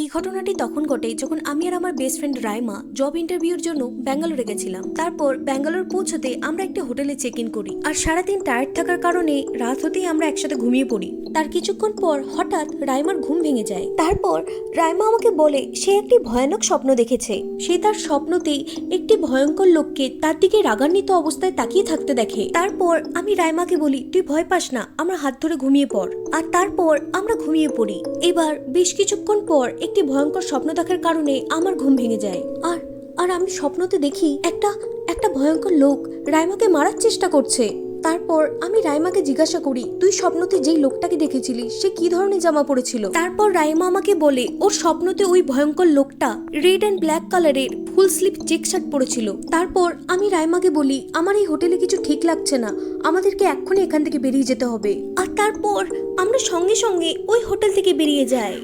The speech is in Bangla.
এই ঘটনাটি তখন ঘটে যখন আমি আর আমার বেস্ট ফ্রেন্ড রাইমা জব ইন্টারভিউর জন্য ব্যাঙ্গালোরে গেছিলাম। তারপর ব্যাঙ্গালোর পৌঁছতে আমরা একটা হোটেলে চেক ইন করি, আর সারাদিন টায়ার্ড থাকার কারণে রাত হতেই আমরা একসাথে ঘুমিয়ে পড়ি। তার কিছুক্ষণ পর হঠাৎ রাইমার ঘুম ভেঙে যায়। তারপর রাইমা আমাকে বলে সে একটি ভয়ানক স্বপ্ন দেখেছে। সে তার স্বপ্নতেই একটি ভয়ঙ্কর লোককে তার দিকে রাগান্বিত অবস্থায় তাকিয়ে থাকতে দেখে। তারপর আমি রাইমাকে বলি, তুই ভয় পাস না, আমার হাত ধরে ঘুমিয়ে পড়। আর তারপর আমরা ঘুমিয়ে পড়ি। এবার বেশ কিছুক্ষণ পর একটি ভয়ঙ্কর স্বপ্ন দেখার কারণে আমার ঘুম ভেঙে যায়। আর আমি স্বপ্নতে দেখি একটা ভয়ঙ্কর লোক রাইমাকে মারার চেষ্টা করছে। তারপর আমি রাইমাকে জিজ্ঞাসা করি, তুই স্বপ্নতে যেই লোকটাকে দেখেছিলি সে কি ধরনের জামা পরেছিল? তারপর রাইমা আমাকে বলে ওর স্বপ্নতে ওই ভয়ঙ্কর লোকটা রেড অ্যান্ড ব্ল্যাক কালারের ফুল স্লিভ চেক শার্ট পরেছিল। তারপর আমি রাইমাকে বলি, আমার এই হোটেলে কিছু ঠিক লাগছে না, আমাদেরকে এক্ষুনি এখান থেকে বেরিয়ে যেতে হবে। আর তারপর আমরা সঙ্গে সঙ্গে ওই হোটেল থেকে বেরিয়ে যাই।